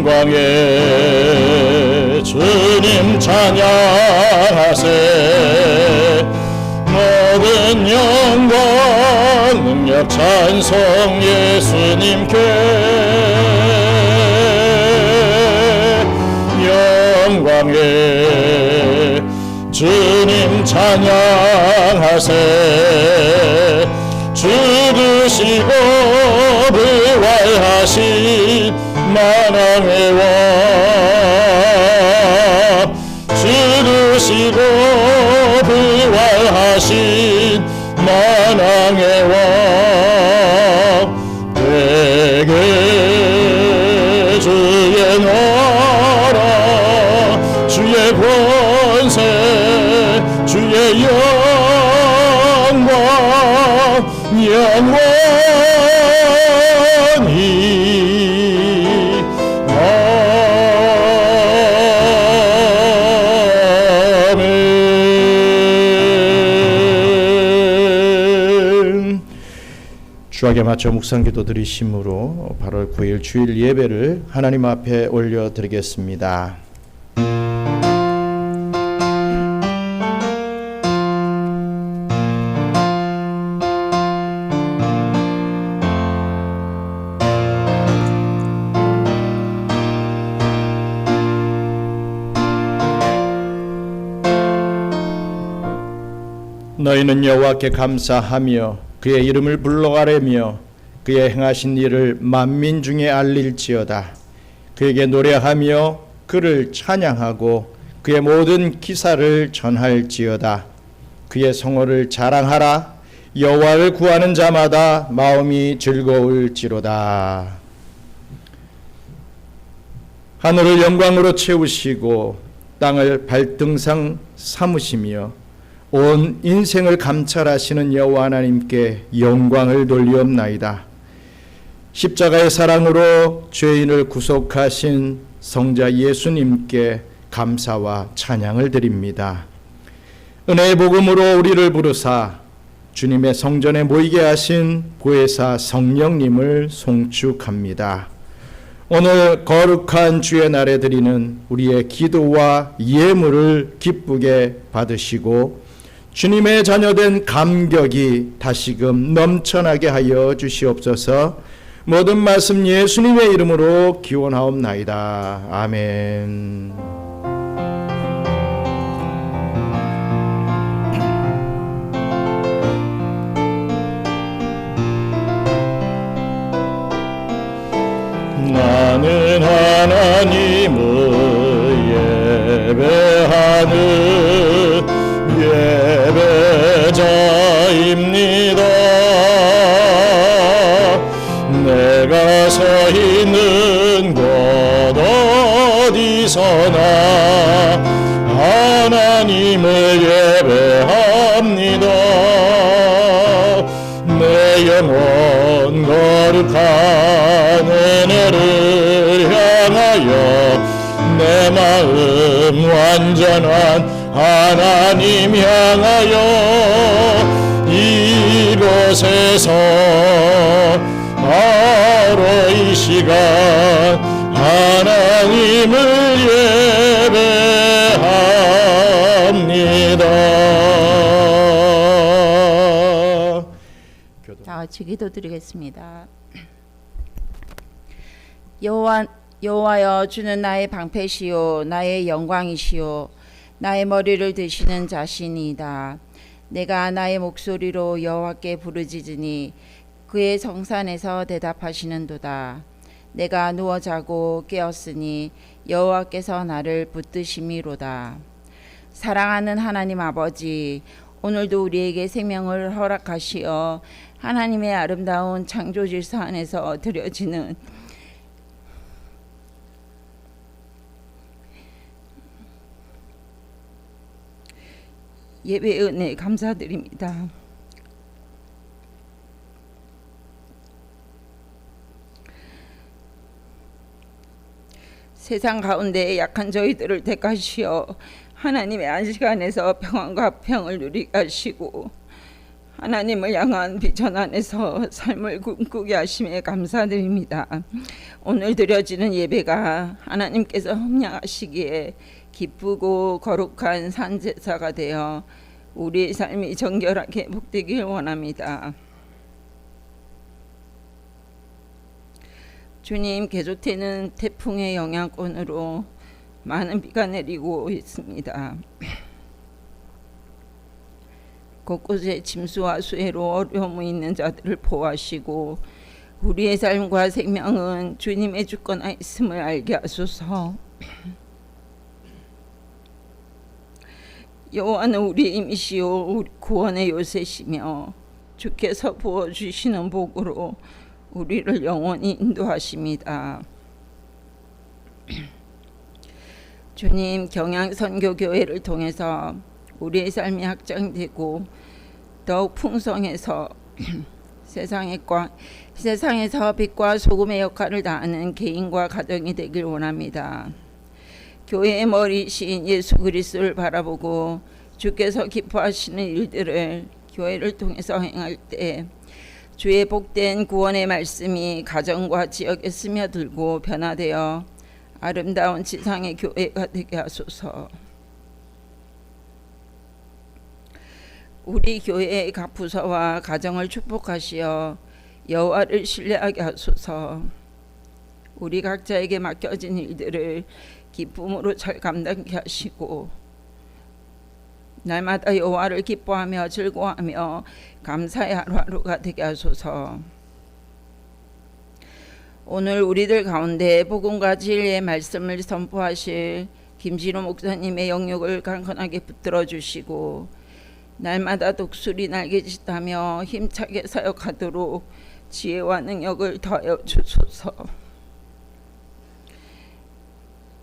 영광에 주님 찬양하세. 모든 영광 능력 찬송 예수님께. 영광에 주님 찬양하세. 죽으시고 부활하신 만왕의 왕. 죽으시고 부활하신 만왕의 왕. 되게 주의 나라 주의 권세 주의 영광 영원히. 아멘. 주악에 맞춰 묵상기도 드리심으로 8월 9일 주일 예배를 하나님 앞에 올려드리겠습니다. 너희는 여호와께 감사하며 그의 이름을 불러가려며 그의 행하신 일을 만민 중에 알릴지어다. 그에게 노래하며 그를 찬양하고 그의 모든 기사를 전할지어다. 그의 성호를 자랑하라. 여호와를 구하는 자마다 마음이 즐거울지로다. 하늘을 영광으로 채우시고 땅을 발등상 삼으시며 온 인생을 감찰하시는 여호와 하나님께 영광을 돌리옵나이다. 십자가의 사랑으로 죄인을 구속하신 성자 예수님께 감사와 찬양을 드립니다. 은혜의 복음으로 우리를 부르사 주님의 성전에 모이게 하신 보혜사 성령님을 송축합니다. 오늘 거룩한 주의 날에 드리는 우리의 기도와 예물을 기쁘게 받으시고 주님의 자녀된 감격이 다시금 넘쳐나게 하여 주시옵소서. 모든 말씀 예수님의 이름으로 기원하옵나이다. 아멘. 나는 하나님을 예배하는 예배자입니다. 내가 서 있는 곳 어디서나 하나님을 예배합니다. 내 영혼 거룩한 은혜를 향하여 내 마음 완전한 하나님 향하여 이곳에서 바로 이 시간 하나님을 예배합니다. 다 같이 기도드리겠습니다. 여호와여, 주는 나의 방패시요 나의 영광이시요 나의 머리를 드시는 자신이다. 내가 나의 목소리로 여호와께 부르짖으니 그의 성산에서 대답하시는도다. 내가 누워 자고 깨었으니 여호와께서 나를 붙드심이로다. 사랑하는 하나님 아버지, 오늘도 우리에게 생명을 허락하시어 하나님의 아름다운 창조 질서 안에서 드려지는 예배의 은혜 감사드립니다. 세상 가운데 약한 저희들을 택하시어 하나님의 안식 안에서 평안과 평을 누리게 하시고 하나님을 향한 비전 안에서 삶을 꿈꾸게 하심에 감사드립니다. 오늘 드려지는 예배가 하나님께서 흠양하시기에 기쁘고 거룩한 산제사가 되어 우리의 삶이 정결하게 회복되길 원합니다. 주님, 계속되는 태풍의 영향권으로 많은 비가 내리고 있습니다. 곳곳에 짐수와 수해로 어려움이 있는 자들을 보호하시고 우리의 삶과 생명은 주님의 주권 안에 있음을 알게 하소서. 여호와는 우리의 힘이시요 우리 구원의 요새시며 주께서 부어주시는 복으로 우리를 영원히 인도하십니다. 주님, 경양선교교회를 통해서 우리의 삶이 확장되고 더욱 풍성해서 세상에서 빛과 소금의 역할을 다하는 개인과 가정이 되길 원합니다. 교회의 머리이신 예수 그리스도를 바라보고 주께서 기뻐하시는 일들을 교회를 통해서 행할 때 주의 복된 구원의 말씀이 가정과 지역에 스며들고 변화되어 아름다운 지상의 교회가 되게 하소서. 우리 교회의 각 부서와 가정을 축복하시어 여호와를 신뢰하게 하소서. 우리 각자에게 맡겨진 일들을 기쁨으로 잘 감당케 하시고 날마다 여호와를 기뻐하며 즐거워하며 감사의 하루하루가 되게 하소서. 오늘 우리들 가운데 복음과 진리의 말씀을 선포하실 김진호 목사님의 영역을 강건하게 붙들어 주시고 날마다 독수리 날개짓하며 힘차게 사역하도록 지혜와 능력을 더하여 주소서.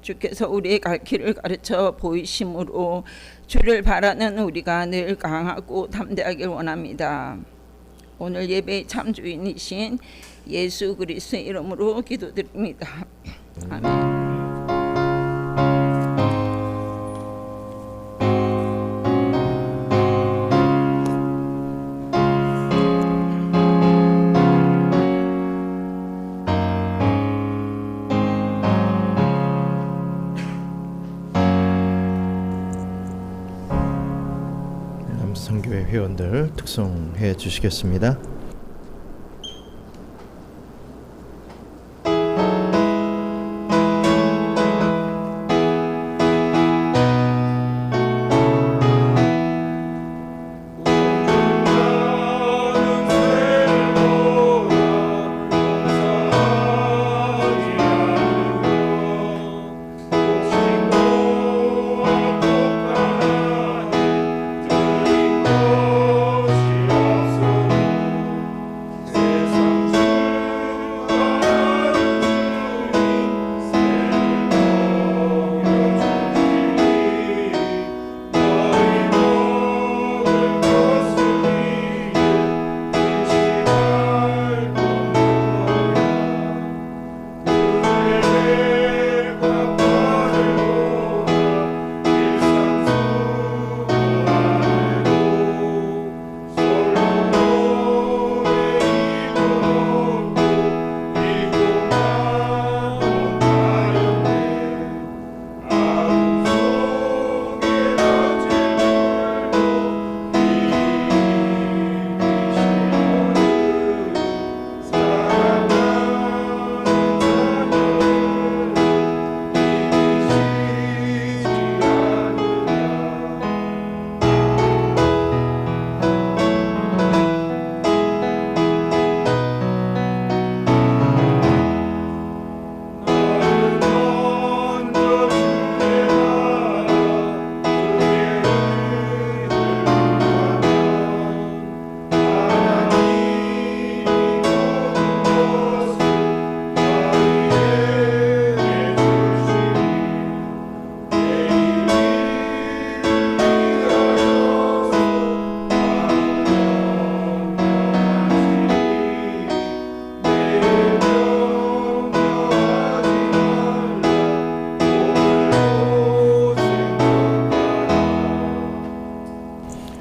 주께서 우리의 갈 길을 가르쳐 보이심으로 주를 바라는 우리가 늘 강하고 담대하길 원합니다. 오늘 예배의 참주인이신 예수 그리스도의 이름으로 기도드립니다. 아멘. 남성교회 회원들 특송해 주시겠습니다.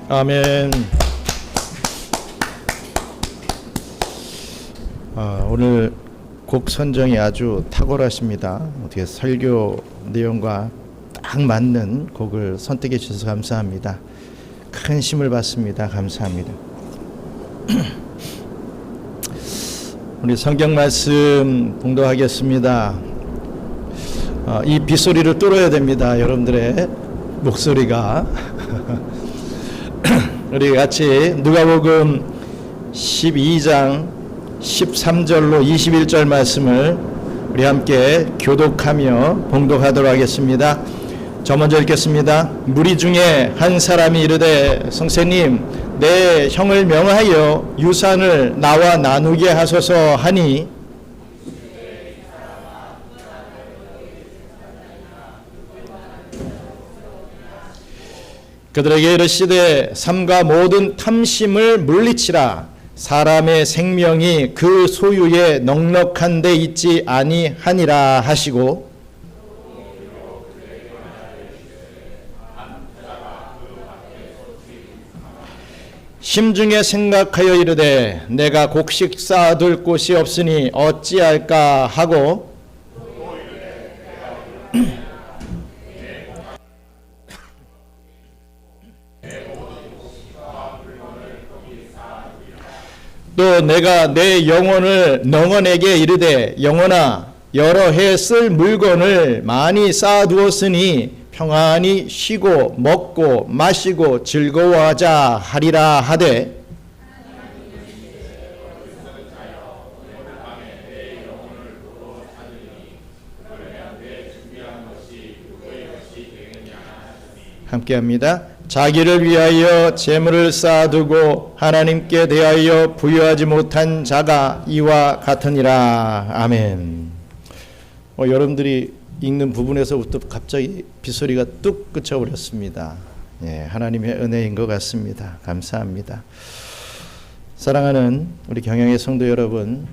아멘. 오늘 곡 선정이 아주 탁월하십니다. 어떻게 설교 내용과 딱 맞는 곡을 선택해 주셔서 감사합니다. 큰 힘을 받습니다. 감사합니다. 우리 성경 말씀 봉독하겠습니다. 이 빗소리를 뚫어야 됩니다. 여러분들의 목소리가. 우리 같이 누가복음 12장 13절로 21절 말씀을 우리 함께 교독하며 봉독하도록 하겠습니다. 저 먼저 읽겠습니다. 무리 중에 한 사람이 이르되 선생님 내 형을 명하여 유산을 나와 나누게 하소서 하니 그들에게 이르시되 삼가 모든 탐심을 물리치라. 사람의 생명이 그 소유에 넉넉한 데 있지 아니하니라 하시고 심중에 생각하여 이르되 내가 곡식 쌓아둘 곳이 없으니 어찌할까 하고 또 내가 내 영혼을 영혼에게 이르되 영혼아 여러 해 쓸 물건을 많이 쌓아두었으니 평안히 쉬고 먹고 마시고 즐거워하자 하리라 하되 함께합니다. 자기를 위하여 재물을 쌓아두고 하나님께 대하여 부여하지 못한 자가 이와 같으니라. 아멘. 여러분들이 읽는 부분에서부터 갑자기 빗소리가 뚝 그쳐버렸습니다. 하나님의 은혜인 것 같습니다. 감사합니다. 사랑하는 우리 경영의 성도 여러분,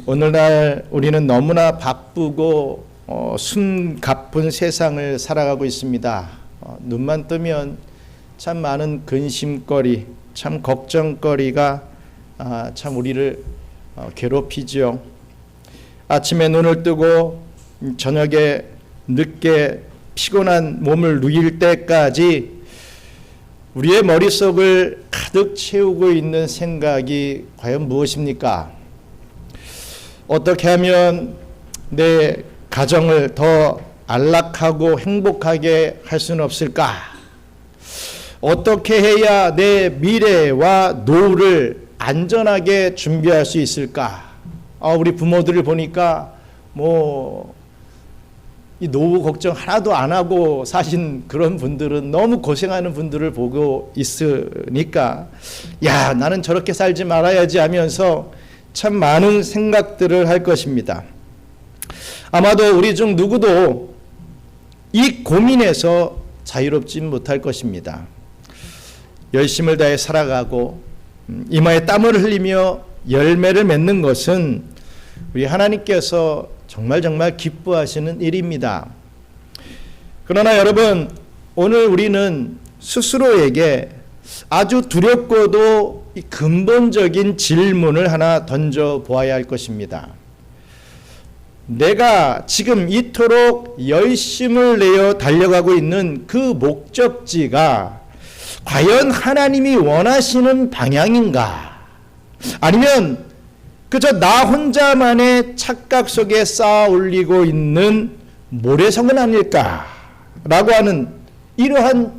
오늘날 우리는 너무나 바쁘고 숨가쁜 세상을 살아가고 있습니다. 눈만 뜨면 참 많은 근심거리, 참 걱정거리가 참 우리를 괴롭히죠. 아침에 눈을 뜨고 저녁에 늦게 피곤한 몸을 누일 때까지 우리의 머릿속을 가득 채우고 있는 생각이 과연 무엇입니까? 어떻게 하면 내 가정을 더 안락하고 행복하게 할 수는 없을까? 어떻게 해야 내 미래와 노후를 안전하게 준비할 수 있을까? 우리 부모들을 보니까 이 노후 걱정 하나도 안 하고 사신 그런 분들은 너무 고생하는 분들을 보고 있으니까 야, 나는 저렇게 살지 말아야지 하면서 참 많은 생각들을 할 것입니다. 아마도 우리 중 누구도 이 고민에서 자유롭지 못할 것입니다. 열심을 다해 살아가고 이마에 땀을 흘리며 열매를 맺는 것은 우리 하나님께서 정말 기뻐하시는 일입니다. 그러나 여러분, 오늘 우리는 스스로에게 아주 두렵고도 근본적인 질문을 하나 던져보아야 할 것입니다. 내가 지금 이토록 열심을 내어 달려가고 있는 그 목적지가 과연 하나님이 원하시는 방향인가? 아니면 그저 나 혼자만의 착각 속에 쌓아 올리고 있는 모래성은 아닐까? 라고 하는 이러한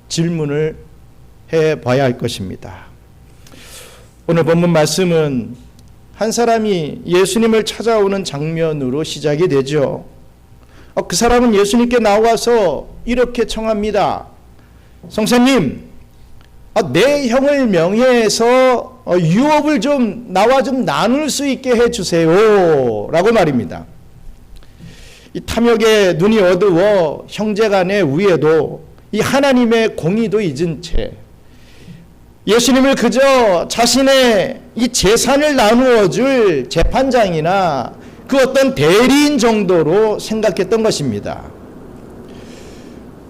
질문을 해봐야 할 것입니다. 오늘 본문 말씀은 한 사람이 예수님을 찾아오는 장면으로 시작이 되죠. 그 사람은 예수님께 나와서 이렇게 청합니다. 성사님, 내 형을 명예해서 유업을 좀 나와 좀 나눌 수 있게 해주세요 라고 말입니다. 이 탐욕에 눈이 어두워 형제간의 우애도 이 하나님의 공의도 잊은 채 예수님을 그저 자신의 이 재산을 나누어 줄 재판장이나 그 어떤 대리인 정도로 생각했던 것입니다.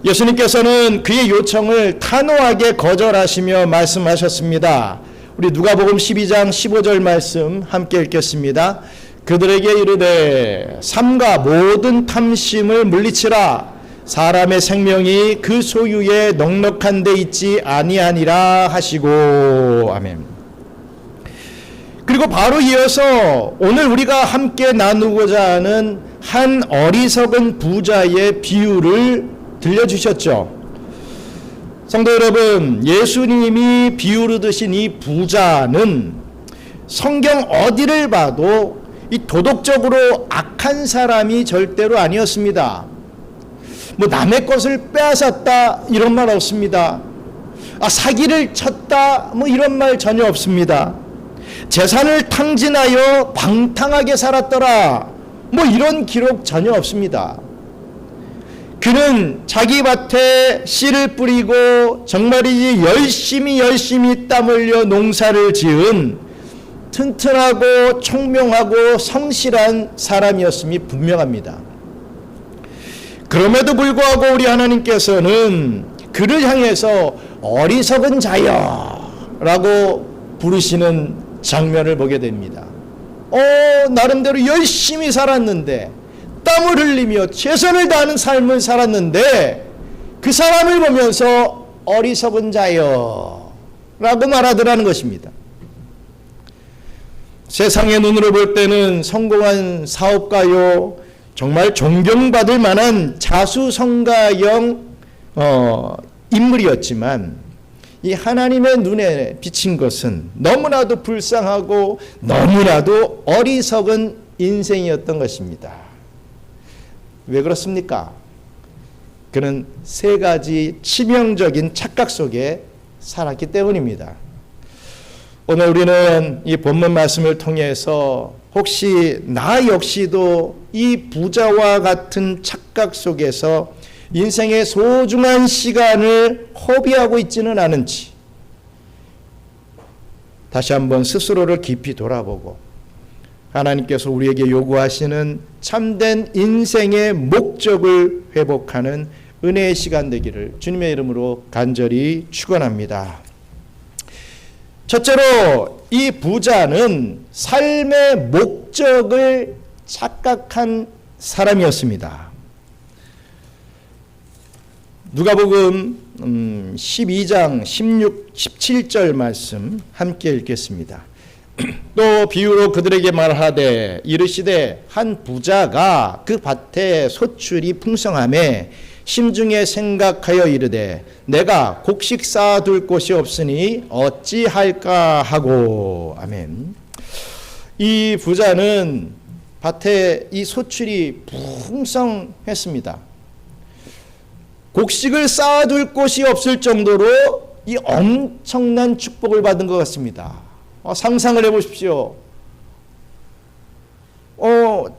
예수님께서는 그의 요청을 단호하게 거절하시며 말씀하셨습니다. 우리 누가복음 12장 15절 말씀 함께 읽겠습니다. 그들에게 이르되 삼가 모든 탐심을 물리치라. 사람의 생명이 그 소유에 넉넉한 데 있지 아니하니라 하시고. 아멘. 그리고 바로 이어서 오늘 우리가 함께 나누고자 하는 한 어리석은 부자의 비유를 들려주셨죠. 성도 여러분, 예수님이 비유로 드신 이 부자는 성경 어디를 봐도 이 도덕적으로 악한 사람이 절대로 아니었습니다. 뭐 남의 것을 빼앗았다 이런 말 없습니다. 사기를 쳤다 뭐 이런 말 전혀 없습니다. 재산을 탕진하여 방탕하게 살았더라 뭐 이런 기록 전혀 없습니다. 그는 자기 밭에 씨를 뿌리고 정말이지 열심히 땀 흘려 농사를 지은 튼튼하고 총명하고 성실한 사람이었음이 분명합니다. 그럼에도 불구하고 우리 하나님께서는 그를 향해서 어리석은 자여라고 부르시는 장면을 보게 됩니다. 나름대로 열심히 살았는데, 땀을 흘리며 최선을 다하는 삶을 살았는데 그 사람을 보면서 어리석은 자여 라고 말하더라는 것입니다. 세상의 눈으로 볼 때는 성공한 사업가요, 정말 존경받을 만한 자수성가형 인물이었지만 이 하나님의 눈에 비친 것은 너무나도 불쌍하고 너무나도 어리석은 인생이었던 것입니다. 왜 그렇습니까? 그는 세 가지 치명적인 착각 속에 살았기 때문입니다. 오늘 우리는 이 본문 말씀을 통해서 혹시 나 역시도 이 부자와 같은 착각 속에서 인생의 소중한 시간을 허비하고 있지는 않은지 다시 한번 스스로를 깊이 돌아보고 하나님께서 우리에게 요구하시는 참된 인생의 목적을 회복하는 은혜의 시간 되기를 주님의 이름으로 간절히 축원합니다. 첫째로 이 부자는 삶의 목적을 착각한 사람이었습니다. 누가복음 12장 17절 말씀 함께 읽겠습니다. 또 비유로 그들에게 말하되 이르시되 한 부자가 그 밭에 소출이 풍성하매 심중에 생각하여 이르되 내가 곡식 쌓아둘 곳이 없으니 어찌할까 하고. 아멘. 이 부자는 밭에 이 소출이 풍성했습니다. 곡식을 쌓아둘 곳이 없을 정도로 이 엄청난 축복을 받은 것 같습니다. 상상을 해보십시오.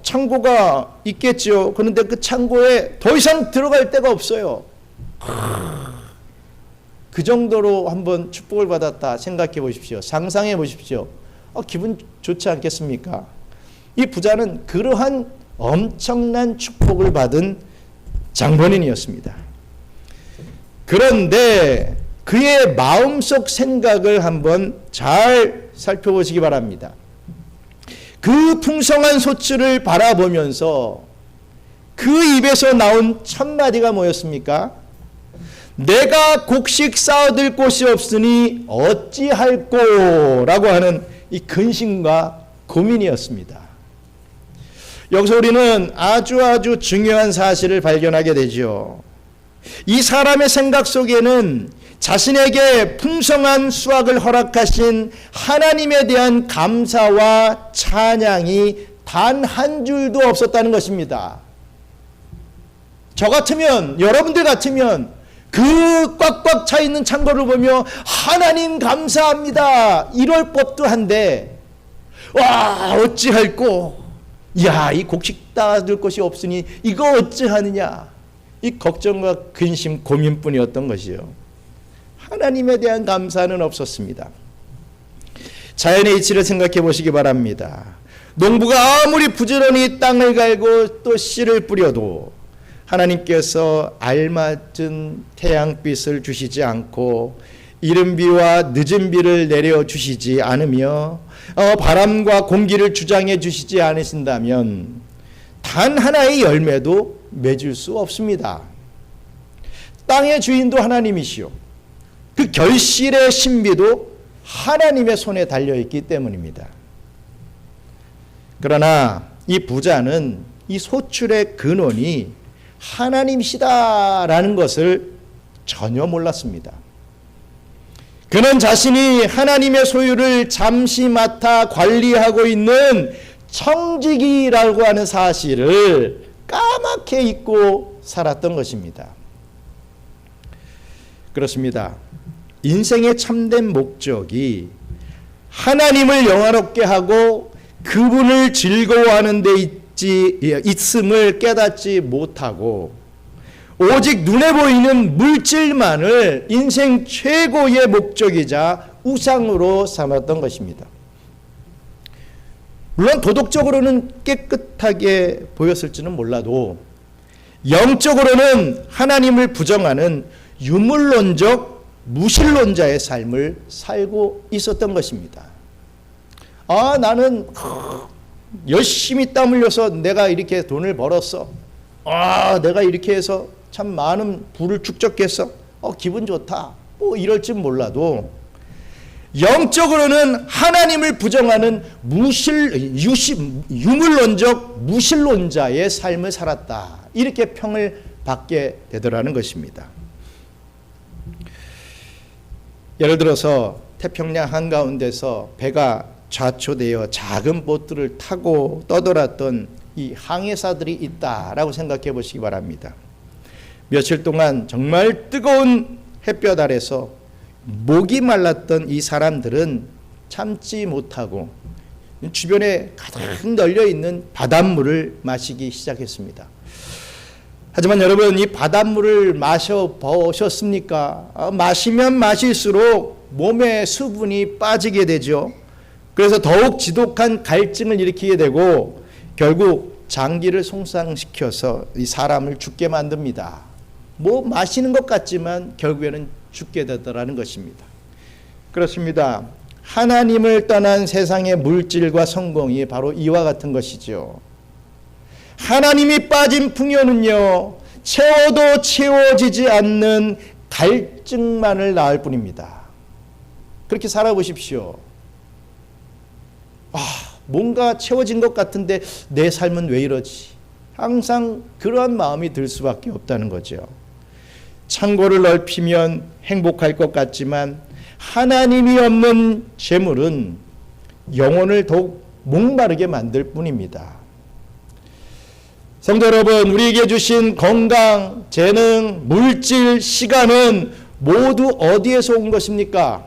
창고가 있겠죠. 그런데 그 창고에 더 이상 들어갈 데가 없어요. 그 정도로 한번 축복을 받았다 생각해 보십시오. 상상해 보십시오. 기분 좋지 않겠습니까? 이 부자는 그러한 엄청난 축복을 받은 장본인이었습니다. 그런데 그의 마음속 생각을 한번 잘 살펴보시기 바랍니다. 그 풍성한 소출을 바라보면서 그 입에서 나온 첫 마디가 뭐였습니까? 내가 곡식 쌓아둘 곳이 없으니 어찌할꼬 라고 하는 이 근심과 고민이었습니다. 여기서 우리는 아주 중요한 사실을 발견하게 되죠. 이 사람의 생각 속에는 자신에게 풍성한 수확을 허락하신 하나님에 대한 감사와 찬양이 단 한 줄도 없었다는 것입니다. 저 같으면, 여러분들 같으면 그 꽉꽉 차 있는 창고를 보며 하나님 감사합니다 이럴 법도 한데, 와 어찌할꼬, 야 이 곡식 따둘 곳이 없으니 이거 어찌하느냐, 이 걱정과 근심 고민뿐이었던 것이요. 하나님에 대한 감사는 없었습니다. 자연의 이치를 생각해 보시기 바랍니다. 농부가 아무리 부지런히 땅을 갈고 또 씨를 뿌려도 하나님께서 알맞은 태양빛을 주시지 않고 이른 비와 늦은 비를 내려주시지 않으며 바람과 공기를 주장해 주시지 않으신다면 단 하나의 열매도 맺을 수 없습니다. 땅의 주인도 하나님이시오. 그 결실의 신비도 하나님의 손에 달려있기 때문입니다. 그러나 이 부자는 이 소출의 근원이 하나님이시다라는 것을 전혀 몰랐습니다. 그는 자신이 하나님의 소유를 잠시 맡아 관리하고 있는 청지기라고 하는 사실을 까맣게 잊고 살았던 것입니다. 그렇습니다. 인생의 참된 목적이 하나님을 영화롭게 하고 그분을 즐거워하는 데 있음을 깨닫지 못하고 오직 눈에 보이는 물질만을 인생 최고의 목적이자 우상으로 삼았던 것입니다. 물론 도덕적으로는 깨끗하게 보였을지는 몰라도 영적으로는 하나님을 부정하는 유물론적 무신론자의 삶을 살고 있었던 것입니다. 나는 열심히 땀 흘려서 내가 이렇게 돈을 벌었어. 내가 이렇게 해서 참 많은 부를 축적했어. 기분 좋다. 뭐 이럴 줄 몰라도 영적으로는 하나님을 부정하는 유물론적 무신론자의 삶을 살았다. 이렇게 평을 받게 되더라는 것입니다. 예를 들어서 태평양 한가운데서 배가 좌초되어 작은 보트를 타고 떠돌았던 이 항해사들이 있다라고 생각해 보시기 바랍니다. 며칠 동안 정말 뜨거운 햇볕 아래서 목이 말랐던 이 사람들은 참지 못하고 주변에 가득 널려 있는 바닷물을 마시기 시작했습니다. 하지만 여러분, 이 바닷물을 마셔보셨습니까? 마시면 마실수록 몸에 수분이 빠지게 되죠. 그래서 더욱 지독한 갈증을 일으키게 되고 결국 장기를 손상시켜서 이 사람을 죽게 만듭니다. 뭐 마시는 것 같지만 결국에는 죽게 되더라는 것입니다. 그렇습니다. 하나님을 떠난 세상의 물질과 성공이 바로 이와 같은 것이죠. 하나님이 빠진 풍요는요, 채워도 채워지지 않는 갈증만을 낳을 뿐입니다. 그렇게 살아보십시오. 뭔가 채워진 것 같은데 내 삶은 왜 이러지? 항상 그러한 마음이 들 수밖에 없다는 거죠. 창고를 넓히면 행복할 것 같지만 하나님이 없는 재물은 영혼을 더욱 목마르게 만들 뿐입니다. 성도 여러분, 우리에게 주신 건강, 재능, 물질, 시간은 모두 어디에서 온 것입니까?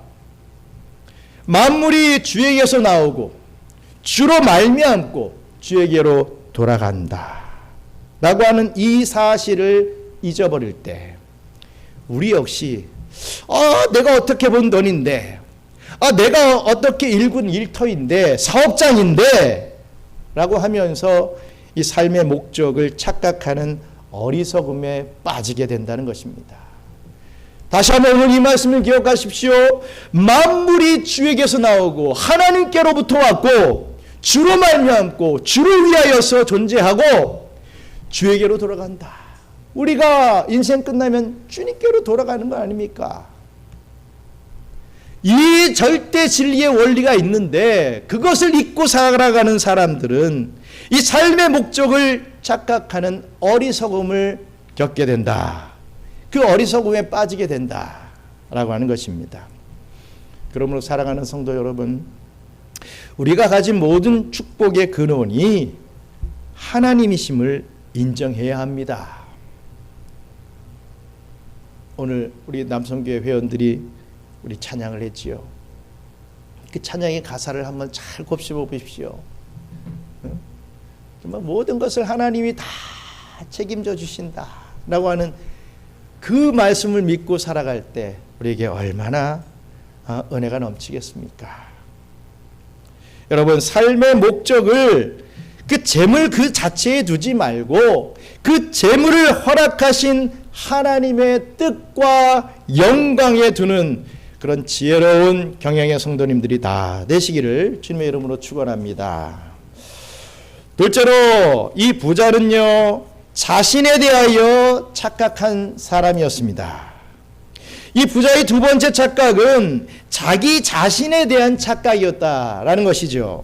만물이 주에게서 나오고 주로 말미암고 주에게로 돌아간다 라고 하는 이 사실을 잊어버릴 때 우리 역시 내가 어떻게 번 돈인데, 내가 어떻게 일군 일터인데, 사업장인데 라고 하면서 이 삶의 목적을 착각하는 어리석음에 빠지게 된다는 것입니다. 다시 한번 오늘 이 말씀을 기억하십시오. 만물이 주에게서 나오고 하나님께로부터 왔고 주로 말미암고 주를 위하여서 존재하고 주에게로 돌아간다. 우리가 인생 끝나면 주님께로 돌아가는 거 아닙니까? 이 절대 진리의 원리가 있는데 그것을 잊고 살아가는 사람들은 이 삶의 목적을 착각하는 어리석음을 겪게 된다. 그 어리석음에 빠지게 된다라고 하는 것입니다. 그러므로 사랑하는 성도 여러분, 우리가 가진 모든 축복의 근원이 하나님이심을 인정해야 합니다. 오늘 우리 남성교회 회원들이 우리 찬양을 했지요. 그 찬양의 가사를 한번 잘 곱씹어 보십시오. 정말 모든 것을 하나님이 다 책임져 주신다라고 하는 그 말씀을 믿고 살아갈 때 우리에게 얼마나 은혜가 넘치겠습니까? 여러분, 삶의 목적을 그 재물 그 자체에 두지 말고 그 재물을 허락하신 하나님의 뜻과 영광에 두는 그런 지혜로운 경영의 성도님들이 다 되시기를 주님의 이름으로 축원합니다. 둘째로 이 부자는요, 자신에 대하여 착각한 사람이었습니다. 이 부자의 두 번째 착각은 자기 자신에 대한 착각이었다라는 것이죠.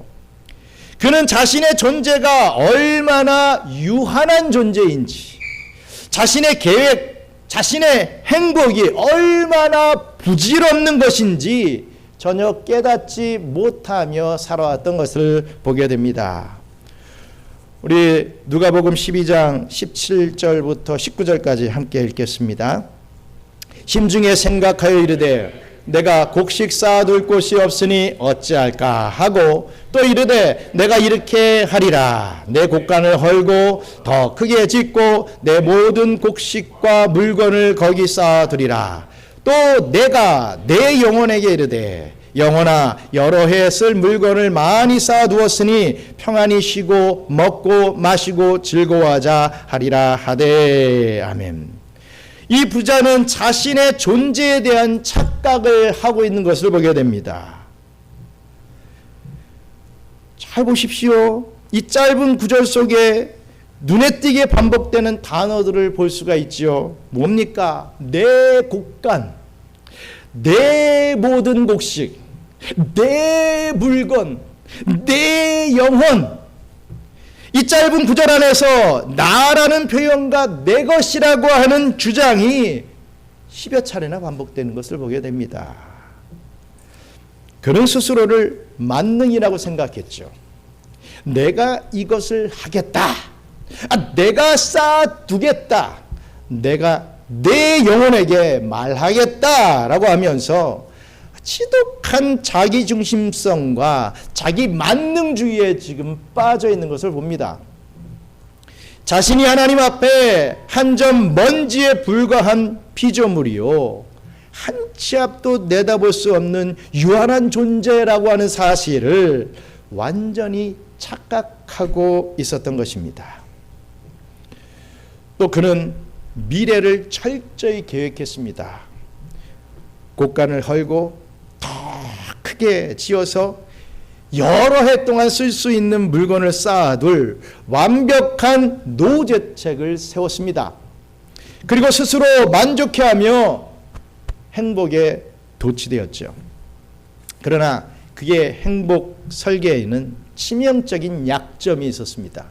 그는 자신의 존재가 얼마나 유한한 존재인지, 자신의 계획, 자신의 행복이 얼마나 부질없는 것인지 전혀 깨닫지 못하며 살아왔던 것을 보게 됩니다. 우리 누가복음 12장 17절부터 19절까지 함께 읽겠습니다. 심중에 생각하여 이르되 내가 곡식 쌓아둘 곳이 없으니 어찌할까 하고 또 이르되 내가 이렇게 하리라. 내 곡간을 헐고 더 크게 짓고 내 모든 곡식과 물건을 거기 쌓아두리라. 또 내가 내 영혼에게 이르되 영혼아 여러 해 쓸 물건을 많이 쌓아두었으니 평안히 쉬고 먹고 마시고 즐거워하자 하리라 하되. 아멘. 이 부자는 자신의 존재에 대한 착각을 하고 있는 것을 보게 됩니다. 잘 보십시오. 이 짧은 구절 속에 눈에 띄게 반복되는 단어들을 볼 수가 있죠. 뭡니까? 내 곡간, 내 모든 곡식, 내 물건, 내 영혼. 이 짧은 구절 안에서 나라는 표현과 내 것이라고 하는 주장이 10여 차례나 반복되는 것을 보게 됩니다. 그는 스스로를 만능이라고 생각했죠. 내가 이것을 하겠다. 내가 쌓아두겠다. 내가 내 영혼에게 말하겠다라고 하면서 지독한 자기중심성과 자기 만능주의에 지금 빠져 있는 것을 봅니다. 자신이 하나님 앞에 한 점 먼지에 불과한 피조물이요, 한 치 앞도 내다볼 수 없는 유한한 존재라고 하는 사실을 완전히 착각하고 있었던 것입니다. 또 그는 미래를 철저히 계획했습니다. 곡간을 헐고 더 크게 지어서 여러 해 동안 쓸 수 있는 물건을 쌓아둘 완벽한 노재책을 세웠습니다. 그리고 스스로 만족해하며 행복에 도취되었죠. 그러나 그의 행복 설계에는 치명적인 약점이 있었습니다.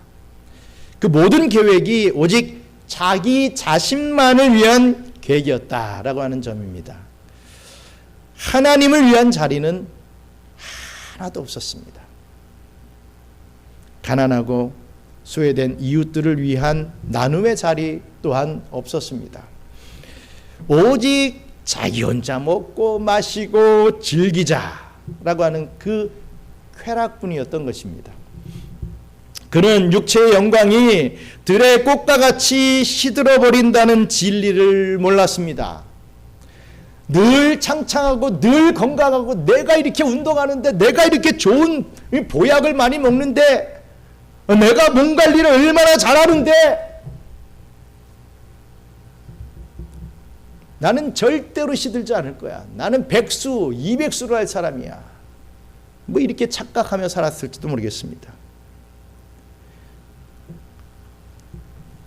그 모든 계획이 오직 자기 자신만을 위한 계획이었다라고 하는 점입니다. 하나님을 위한 자리는 하나도 없었습니다. 가난하고 소외된 이웃들을 위한 나눔의 자리 또한 없었습니다. 오직 자기 혼자 먹고 마시고 즐기자라고 하는 그 쾌락뿐이었던 것입니다. 그는 육체의 영광이 들의 꽃과 같이 시들어버린다는 진리를 몰랐습니다. 늘 창창하고 늘 건강하고 내가 이렇게 운동하는데, 내가 이렇게 좋은 보약을 많이 먹는데, 내가 몸 관리를 얼마나 잘하는데 나는 절대로 시들지 않을 거야. 나는 100수, 200수로 할 사람이야. 뭐 이렇게 착각하며 살았을지도 모르겠습니다.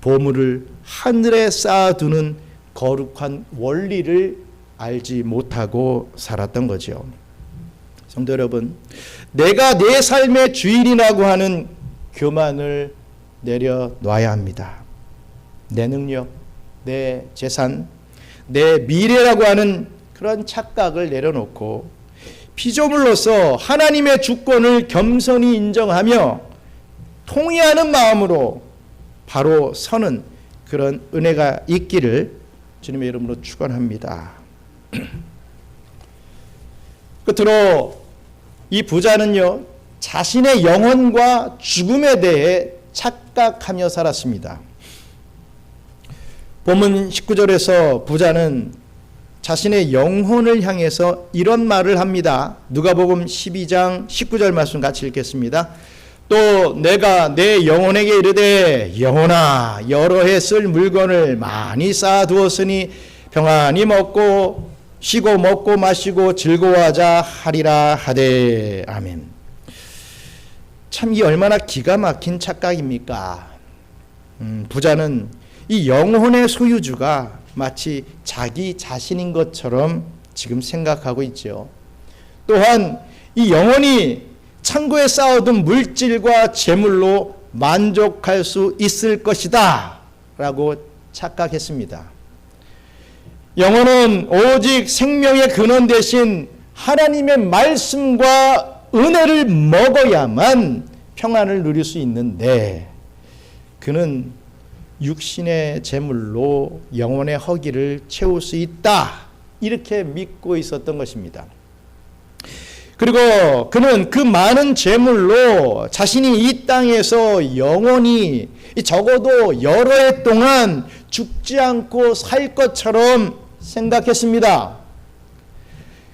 보물을 하늘에 쌓아두는 거룩한 원리를 알지 못하고 살았던 거죠. 성도 여러분, 내가 내 삶의 주인이라고 하는 교만을 내려놔야 합니다. 내 능력, 내 재산, 내 미래라고 하는 그런 착각을 내려놓고 피조물로서 하나님의 주권을 겸손히 인정하며 통회하는 마음으로 바로 서는 그런 은혜가 있기를 주님의 이름으로 축원합니다. 끝으로 이 부자는요, 자신의 영혼과 죽음에 대해 착각하며 살았습니다. 본문 19절에서 부자는 자신의 영혼을 향해서 이런 말을 합니다. 누가복음 12장 19절 말씀 같이 읽겠습니다. 또 내가 내 영혼에게 이르되 영혼아 여러 해 쓸 물건을 많이 쌓아두었으니 평안히 먹고 쉬고 먹고 마시고 즐거워하자 하리라 하되. 아멘. 참 이 얼마나 기가 막힌 착각입니까? 부자는 이 영혼의 소유주가 마치 자기 자신인 것처럼 지금 생각하고 있죠. 또한 이 영혼이 창고에 쌓아둔 물질과 재물로 만족할 수 있을 것이다 라고 착각했습니다. 영혼은 오직 생명의 근원 대신 하나님의 말씀과 은혜를 먹어야만 평안을 누릴 수 있는데, 그는 육신의 재물로 영혼의 허기를 채울 수 있다 이렇게 믿고 있었던 것입니다. 그리고 그는 그 많은 재물로 자신이 이 땅에서 영원히 적어도 여러 해 동안 죽지 않고 살 것처럼 생각했습니다.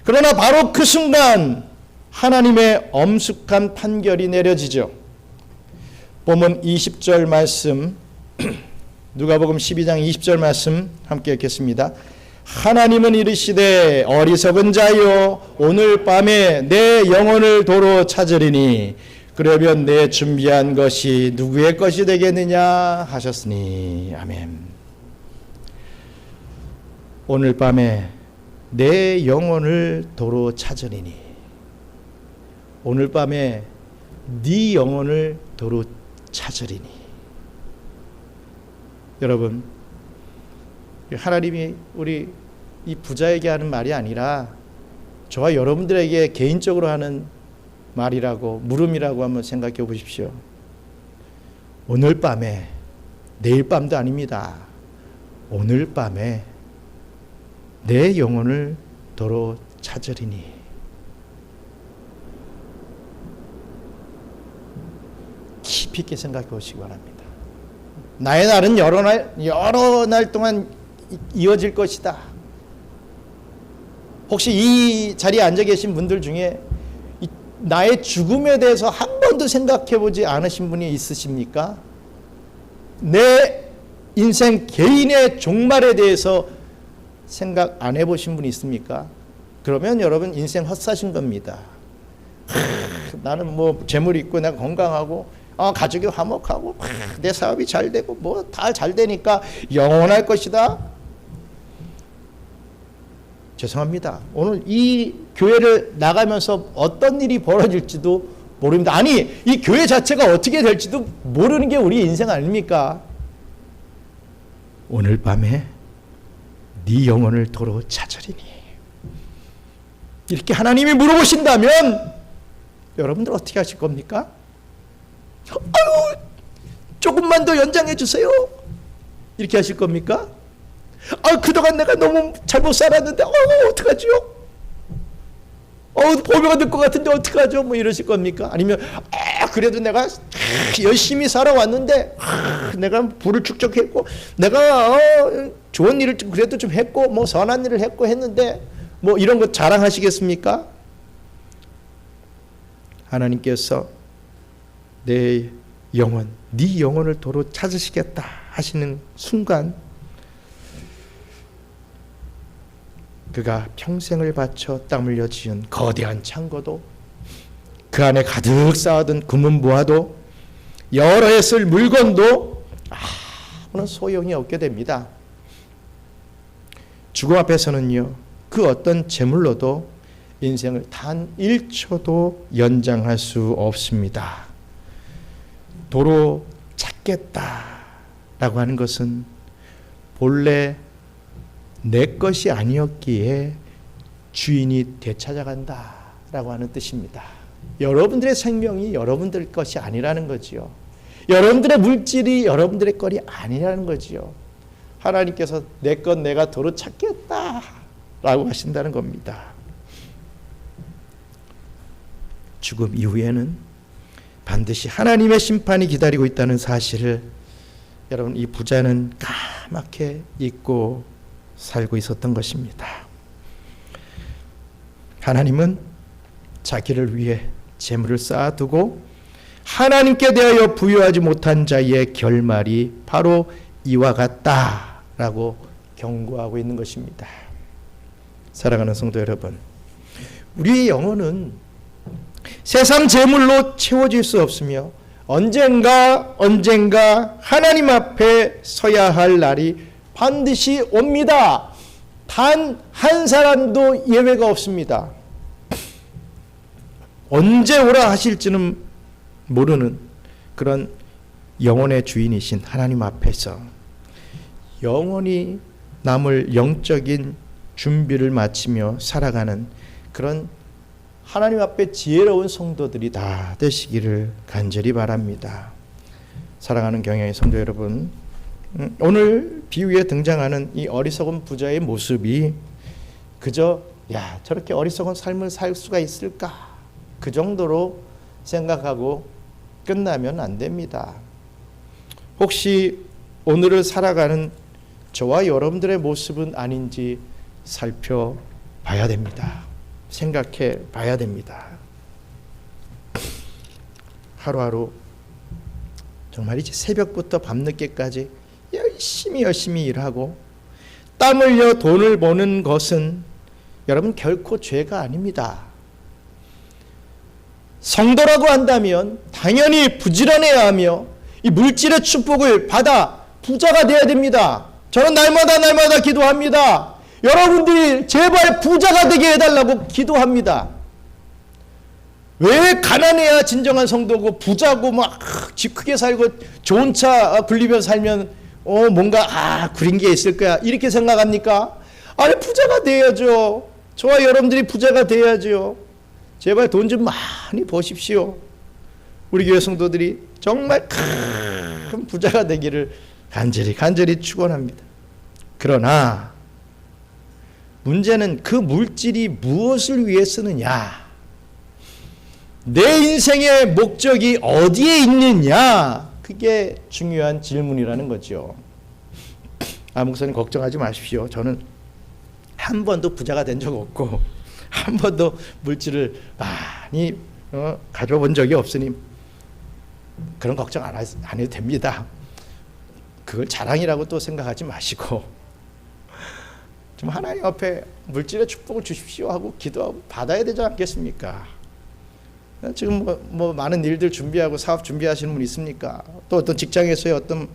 그러나 바로 그 순간 하나님의 엄숙한 판결이 내려지죠. 본문 20절 말씀, 누가복음 12장 20절 말씀 함께 읽겠습니다. 하나님은 이르시되 어리석은 자여 오늘 밤에 내 영혼을 도로 찾으리니 그러면 내 준비한 것이 누구의 것이 되겠느냐 하셨으니. 아멘. 오늘 밤에 내 영혼을 도로 찾으리니, 오늘 밤에 네 영혼을 도로 찾으리니. 여러분, 하나님이 우리 이 부자에게 하는 말이 아니라 저와 여러분들에게 개인적으로 하는 말이라고, 물음이라고 한번 생각해 보십시오. 오늘 밤에, 내일 밤도 아닙니다. 오늘 밤에 내 영혼을 도로 찾으리니. 깊이 있게 생각해 보시기 바랍니다. 나의 날은 여러 날 동안 이어질 것이다. 혹시 이 자리에 앉아 계신 분들 중에 나의 죽음에 대해서 한 번도 생각해 보지 않으신 분이 있으십니까? 내 인생 개인의 종말에 대해서 생각 안 해보신 분이 있습니까? 그러면 여러분 인생 헛사신 겁니다. 나는 뭐 재물이 있고 내가 건강하고 가족이 화목하고 내 사업이 잘 되고 뭐 다 잘 되니까 영원할 것이다. 죄송합니다. 오늘 이 교회를 나가면서 어떤 일이 벌어질지도 모릅니다. 아니, 이 교회 자체가 어떻게 될지도 모르는 게 우리 인생 아닙니까? 오늘 밤에 네 영혼을 도로 찾으리니. 이렇게 하나님이 물어보신다면 여러분들 어떻게 하실 겁니까? 아유, 조금만 더 연장해 주세요. 이렇게 하실 겁니까? 그동안 내가 너무 잘못 살았는데 어떡하죠? 보배가 될 것 같은데 어떡하죠? 뭐 이러실 겁니까? 아니면 그래도 내가 열심히 살아왔는데 내가 부를 축적했고 내가 좋은 일을 그래도 좀 했고 뭐 선한 일을 했고 했는데 뭐 이런 거 자랑하시겠습니까? 하나님께서 내 영혼, 네 영혼을 도로 찾으시겠다 하시는 순간 그가 평생을 바쳐 땀 흘려 지은 거대한 창고도, 그 안에 가득 쌓아둔 금은 보화도, 여러 해 쓸 물건도 아무런 소용이 없게 됩니다. 죽음 앞에서는요, 그 어떤 재물로도 인생을 단 1초도 연장할 수 없습니다. 도로 찾겠다라고 하는 것은 본래 내 것이 아니었기에 주인이 되찾아간다라고 하는 뜻입니다. 여러분들의 생명이 여러분들 것이 아니라는 거지요. 여러분들의 물질이 여러분들의 것이 아니라는 거지요. 하나님께서 내 것 내가 도로 찾겠다라고 하신다는 겁니다. 죽음 이후에는 반드시 하나님의 심판이 기다리고 있다는 사실을 여러분, 이 부자는 까맣게 잊고 살고 있었던 것입니다. 하나님은 자기를 위해 재물을 쌓아두고 하나님께 대하여 부여하지 못한 자의 결말이 바로 이와 같다라고 경고하고 있는 것입니다. 사랑하는 성도 여러분, 우리의 영혼은 세상 재물로 채워질 수 없으며 언젠가 하나님 앞에 서야 할 날이 반드시 옵니다. 단 한 사람도 예외가 없습니다. 언제 오라 하실지는 모르는 그런 영혼의 주인이신 하나님 앞에서 영원히 남을 영적인 준비를 마치며 살아가는 그런 하나님 앞에 지혜로운 성도들이 다 되시기를 간절히 바랍니다. 사랑하는 경영의 성도 여러분, 오늘 비유에 등장하는 이 어리석은 부자의 모습이 그저 저렇게 어리석은 삶을 살 수가 있을까 그 정도로 생각하고 끝나면 안 됩니다. 혹시 오늘을 살아가는 저와 여러분들의 모습은 아닌지 살펴봐야 됩니다. 생각해 봐야 됩니다. 하루하루 정말이지 새벽부터 밤늦게까지 열심히 일하고 땀 흘려 돈을 버는 것은 여러분 결코 죄가 아닙니다. 성도라고 한다면 당연히 부지런해야 하며 이 물질의 축복을 받아 부자가 되어야 됩니다. 저는 날마다 기도합니다. 여러분들이 제발 부자가 되게 해달라고 기도합니다. 왜 가난해야 진정한 성도고 부자고 막 집 크게 살고 좋은 차 굴리며 살면 뭔가 구린 게 있을 거야 이렇게 생각합니까? 아니 부자가 돼야죠. 저와 여러분들이 부자가 돼야죠. 제발 돈 좀 많이 버십시오. 우리 교회 성도들이 정말 큰 부자가 되기를 간절히 축원합니다. 그러나 문제는 그 물질이 무엇을 위해 쓰느냐, 내 인생의 목적이 어디에 있느냐, 그게 중요한 질문이라는 거죠. 목사님 걱정하지 마십시오. 저는 한 번도 부자가 된 적 없고 한 번도 물질을 많이 가져본 적이 없으니 그런 걱정 안 해도 됩니다. 그걸 자랑이라고 또 생각하지 마시고 좀 하나님 앞에 물질의 축복을 주십시오 하고 기도하고 받아야 되지 않겠습니까? 지금 뭐 많은 일들 준비하고 사업 준비하시는 분 있습니까? 또 어떤 직장에서의 어떤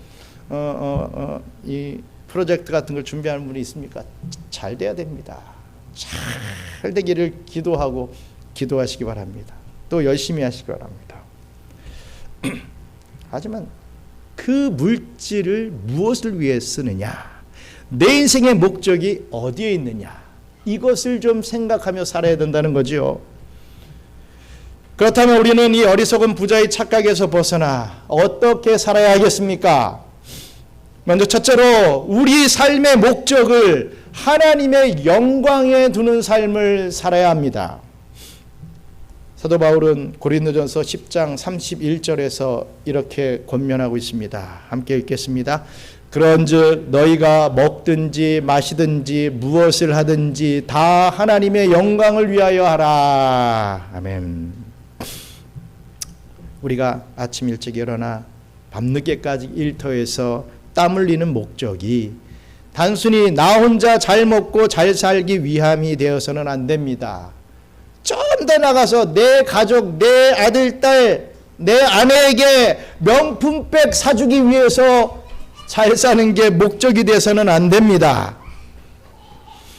이 프로젝트 같은 걸 준비하는 분이 있습니까? 잘 돼야 됩니다. 잘 되기를 기도하시기 바랍니다. 또 열심히 하시기 바랍니다. 하지만 그 물질을 무엇을 위해 쓰느냐, 내 인생의 목적이 어디에 있느냐, 이것을 좀 생각하며 살아야 된다는 거죠. 그렇다면 우리는 이 어리석은 부자의 착각에서 벗어나 어떻게 살아야 하겠습니까? 먼저 첫째로 우리 삶의 목적을 하나님의 영광에 두는 삶을 살아야 합니다. 사도 바울은 고린도전서 10장 31절에서 이렇게 권면하고 있습니다. 함께 읽겠습니다. 그런즉 너희가 먹든지 마시든지 무엇을 하든지 다 하나님의 영광을 위하여 하라. 아멘. 우리가 아침 일찍 일어나 밤늦게까지 일터에서 땀 흘리는 목적이 단순히 나 혼자 잘 먹고 잘 살기 위함이 되어서는 안 됩니다. 좀 더 나가서 내 가족, 내 아들, 딸, 내 아내에게 명품백 사주기 위해서 잘 사는 게 목적이 돼서는 안 됩니다.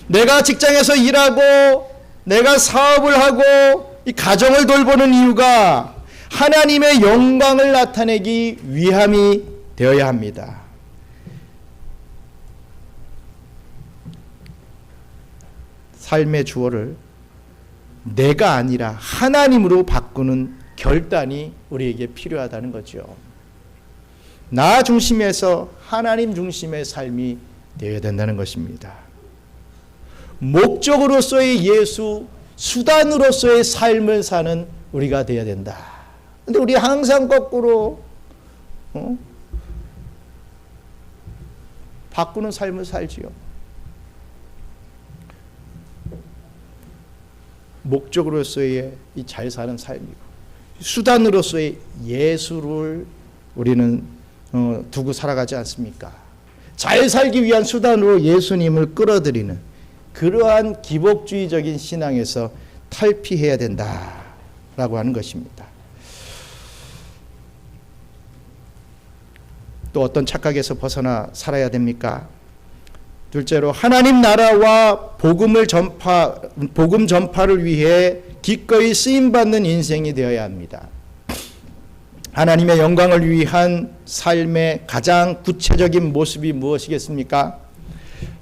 내가 직장에서 일하고 내가 사업을 하고 이 가정을 돌보는 이유가 하나님의 영광을 나타내기 위함이 되어야 합니다. 삶의 주어를 내가 아니라 하나님으로 바꾸는 결단이 우리에게 필요하다는 거죠. 나 중심에서 하나님 중심의 삶이 되어야 된다는 것입니다. 목적으로서의 예수, 수단으로서의 삶을 사는 우리가 되어야 된다. 근데 우리 항상 거꾸로 바꾸는 삶을 살지요. 목적으로서의 이 잘 사는 삶이고 수단으로서의 예수를 우리는 두고 살아가지 않습니까? 잘 살기 위한 수단으로 예수님을 끌어들이는 그러한 기복주의적인 신앙에서 탈피해야 된다라고 하는 것입니다. 또 어떤 착각에서 벗어나 살아야 됩니까? 둘째로 하나님 나라와 복음 전파를 위해 기꺼이 쓰임받는 인생이 되어야 합니다. 하나님의 영광을 위한 삶의 가장 구체적인 모습이 무엇이겠습니까?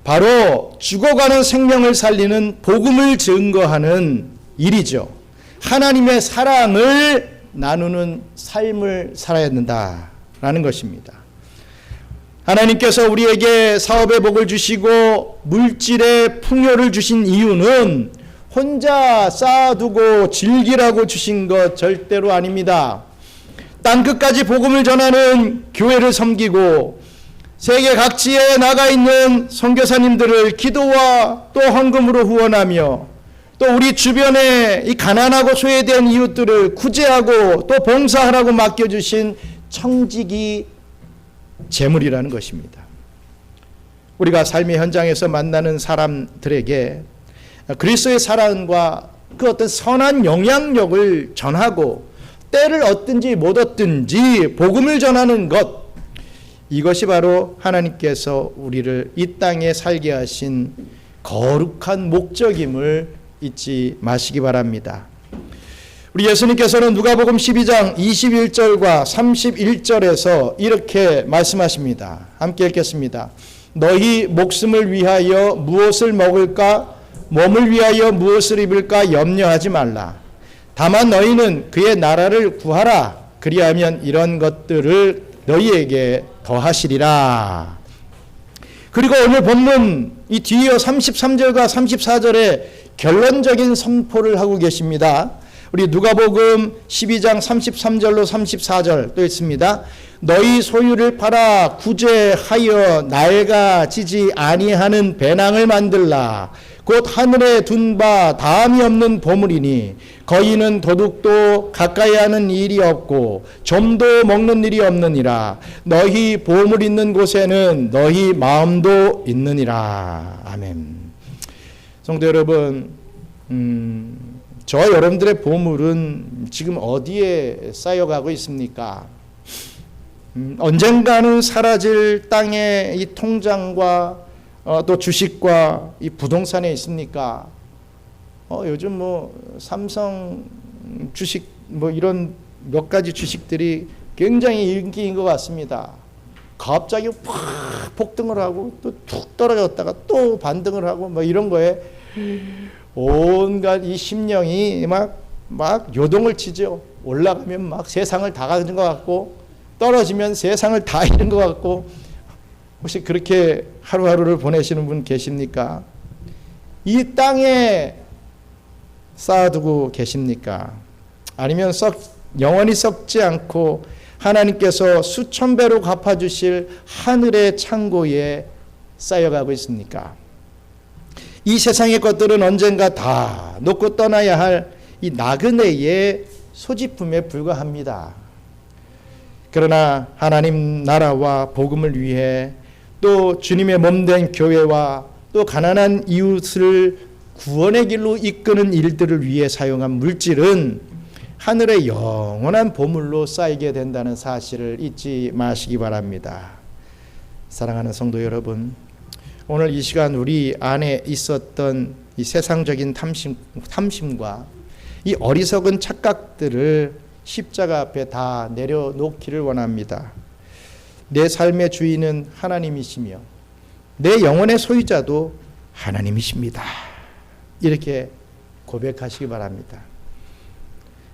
바로 죽어가는 생명을 살리는 복음을 증거하는 일이죠. 하나님의 사랑을 나누는 삶을 살아야 된다라는 것입니다. 하나님께서 우리에게 사업의 복을 주시고 물질의 풍요를 주신 이유는 혼자 쌓아두고 즐기라고 주신 것 절대로 아닙니다. 땅끝까지 복음을 전하는 교회를 섬기고 세계 각지에 나가 있는 선교사님들을 기도와 또 헌금으로 후원하며 또 우리 주변에 이 가난하고 소외된 이웃들을 구제하고 또 봉사하라고 맡겨주신 청직이 재물이라는 것입니다. 우리가 삶의 현장에서 만나는 사람들에게 그리스도의 사랑과 그 어떤 선한 영향력을 전하고 때를 얻든지 못 얻든지 복음을 전하는 것, 이것이 바로 하나님께서 우리를 이 땅에 살게 하신 거룩한 목적임을 잊지 마시기 바랍니다. 우리 예수님께서는 누가복음 12장 21절과 31절에서 이렇게 말씀하십니다. 함께 읽겠습니다. 너희 목숨을 위하여 무엇을 먹을까? 몸을 위하여 무엇을 입을까? 염려하지 말라. 다만 너희는 그의 나라를 구하라. 그리하면 이런 것들을 너희에게 더하시리라. 그리고 오늘 본문 이 뒤이어 33절과 34절에 결론적인 선포를 하고 계십니다. 우리 누가복음 12장 33절로 34절 또 있습니다. 너희 소유를 팔아 구제하여 낡아지지 아니하는 배낭을 만들라. 곧 하늘에 둔 바 다함이 없는 보물이니 거인은 도둑도 가까이 하는 일이 없고 점도 먹는 일이 없느니라. 너희 보물 있는 곳에는 너희 마음도 있느니라. 아멘. 성도 여러분, 저 여러분들의 보물은 지금 어디에 쌓여가고 있습니까? 언젠가는 사라질 땅의 이 통장과 또 주식과 이 부동산에 있습니까? 요즘 뭐 삼성 주식 뭐 이런 몇 가지 주식들이 굉장히 인기인 것 같습니다. 갑자기 확 폭등을 하고 또 툭 떨어졌다가 또 반등을 하고 뭐 이런 거에 온갖 이 심령이 막 요동을 치죠. 올라가면 막 세상을 다 가진 것 같고 떨어지면 세상을 다 잃은 것 같고. 혹시 그렇게 하루하루를 보내시는 분 계십니까? 이 땅에 쌓아두고 계십니까? 아니면 영원히 썩지 않고 하나님께서 수천 배로 갚아주실 하늘의 창고에 쌓여가고 있습니까? 이 세상의 것들은 언젠가 다 놓고 떠나야 할 이 나그네의 소지품에 불과합니다. 그러나 하나님 나라와 복음을 위해 또 주님의 몸된 교회와 또 가난한 이웃을 구원의 길로 이끄는 일들을 위해 사용한 물질은 하늘의 영원한 보물로 쌓이게 된다는 사실을 잊지 마시기 바랍니다. 사랑하는 성도 여러분, 오늘 이 시간 우리 안에 있었던 이 세상적인 탐심과 이 어리석은 착각들을 십자가 앞에 다 내려놓기를 원합니다. 내 삶의 주인은 하나님이시며 내 영혼의 소유자도 하나님이십니다. 이렇게 고백하시기 바랍니다.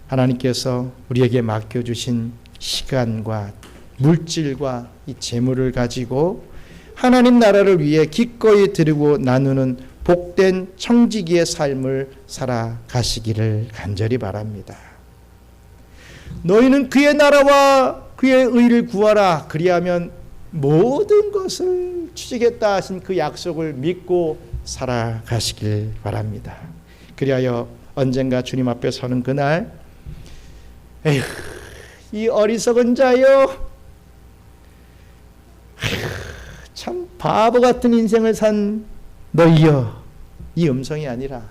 하나님께서 우리에게 맡겨주신 시간과 물질과 이 재물을 가지고 하나님 나라를 위해 기꺼이 드리고 나누는 복된 청지기의 삶을 살아가시기를 간절히 바랍니다. 너희는 그의 나라와 그의 의를 구하라. 그리하면 모든 것을 주시겠다 하신 그 약속을 믿고 살아가시길 바랍니다. 그리하여 언젠가 주님 앞에 서는 그날, 에휴, 이 어리석은 자여, 에휴, 참 바보 같은 인생을 산 너희여, 이 음성이 아니라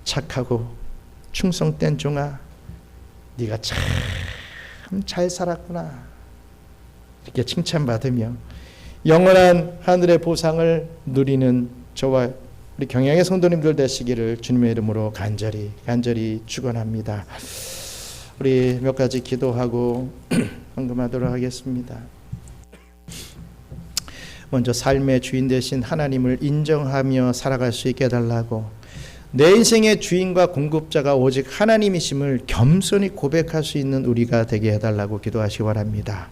착하고 충성된 종아, 네가 참 잘 살았구나, 이렇게 칭찬받으며 영원한 하늘의 보상을 누리는 저와 우리 경양의 성도님들 되시기를 주님의 이름으로 간절히 축원합니다. 우리 몇 가지 기도하고 헌금하도록 하겠습니다. 먼저 삶의 주인 되신 하나님을 인정하며 살아갈 수 있게 해달라고, 내 인생의 주인과 공급자가 오직 하나님이심을 겸손히 고백할 수 있는 우리가 되게 해달라고 기도하시기 바랍니다.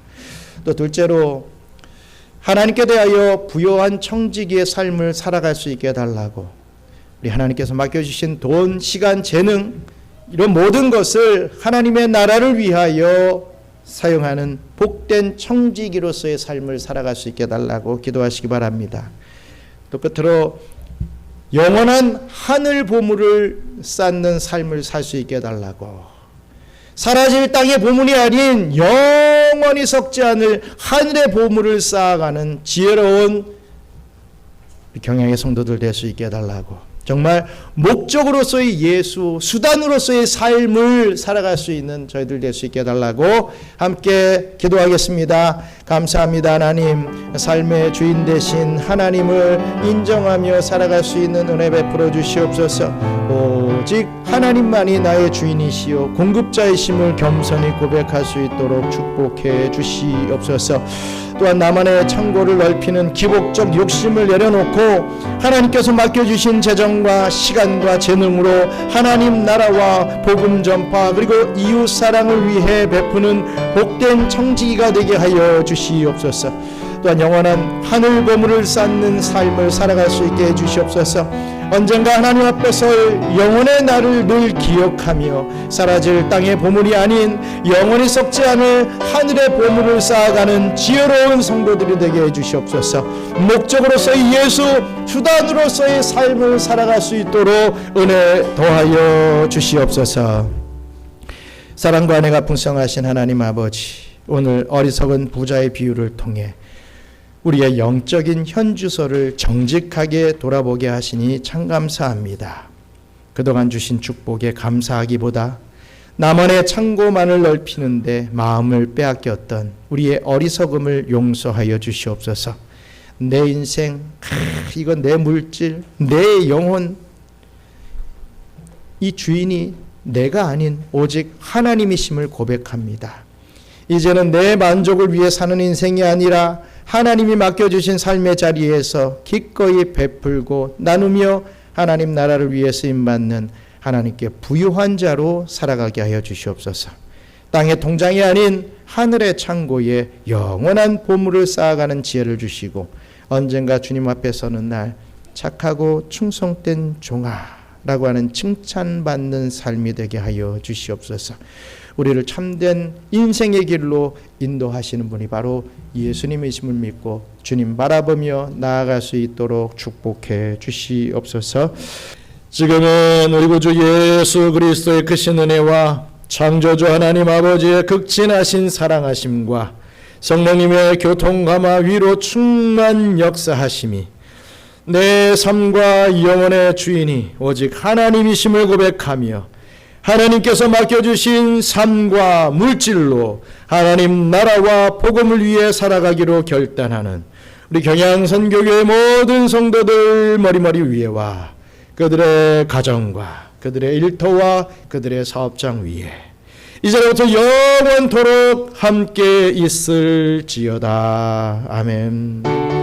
또 둘째로, 하나님께 대하여 부요한 청지기의 삶을 살아갈 수 있게 해달라고, 우리 하나님께서 맡겨주신 돈, 시간, 재능, 이런 모든 것을 하나님의 나라를 위하여 사용하는 복된 청지기로서의 삶을 살아갈 수 있게 해달라고 기도하시기 바랍니다. 또 끝으로, 영원한 하늘 보물을 쌓는 삶을 살 수 있게 해달라고, 사라질 땅의 보물이 아닌 영원히 썩지 않을 하늘의 보물을 쌓아가는 지혜로운 경양의 성도들 될 수 있게 해달라고, 정말 목적으로서의 예수, 수단으로서의 삶을 살아갈 수 있는 저희들 될 수 있게 해달라고 함께 기도하겠습니다. 감사합니다. 하나님, 삶의 주인 되신 하나님을 인정하며 살아갈 수 있는 은혜 베풀어 주시옵소서. 오직 하나님만이 나의 주인이시요 공급자이심을 겸손히 고백할 수 있도록 축복해 주시옵소서. 또한 나만의 창고를 넓히는 기복적 욕심을 내려놓고 하나님께서 맡겨주신 재정과 시간과 재능으로 하나님 나라와 복음 전파, 그리고 이웃 사랑을 위해 베푸는 복된 청지기가 되게 하여 주시옵소서. 또한 영원한 하늘 보물을 쌓는 삶을 살아갈 수 있게 해주시옵소서. 언젠가 하나님 앞에서 영원의 나를 늘 기억하며 사라질 땅의 보물이 아닌 영원히 썩지 않을 하늘의 보물을 쌓아가는 지혜로운 성도들이 되게 해주시옵소서. 목적으로서의 예수, 수단으로서의 삶을 살아갈 수 있도록 은혜 더하여 주시옵소서. 사랑과 은혜가 풍성하신 하나님 아버지, 오늘 어리석은 부자의 비유를 통해 우리의 영적인 현주소를 정직하게 돌아보게 하시니 참 감사합니다. 그동안 주신 축복에 감사하기보다 나만의 창고만을 넓히는데 마음을 빼앗겼던 우리의 어리석음을 용서하여 주시옵소서. 내 인생, 이건 내 물질, 내 영혼, 이 주인이 내가 아닌 오직 하나님이심을 고백합니다. 이제는 내 만족을 위해 사는 인생이 아니라 하나님이 맡겨주신 삶의 자리에서 기꺼이 베풀고 나누며 하나님 나라를 위해 쓰임받는 하나님께 부유한 자로 살아가게 하여 주시옵소서. 땅의 통장이 아닌 하늘의 창고에 영원한 보물을 쌓아가는 지혜를 주시고, 언젠가 주님 앞에 서는 날 착하고 충성된 종아라고 하는 칭찬받는 삶이 되게 하여 주시옵소서. 우리를 참된 인생의 길로 인도하시는 분이 바로 예수님이심을 믿고 주님 바라보며 나아갈 수 있도록 축복해 주시옵소서. 지금은 우리 구주 예수 그리스도의 크신 은혜와 창조주 하나님 아버지의 극진하신 사랑하심과 성령님의 교통감화 위로 충만 역사하심이 내 삶과 영혼의 주인이 오직 하나님이심을 고백하며 하나님께서 맡겨주신 삶과 물질로 하나님 나라와 복음을 위해 살아가기로 결단하는 우리 경양선교교의 모든 성도들 머리머리 위에와 그들의 가정과 그들의 일터와 그들의 사업장 위에 이제부터 영원토록 함께 있을지어다. 아멘.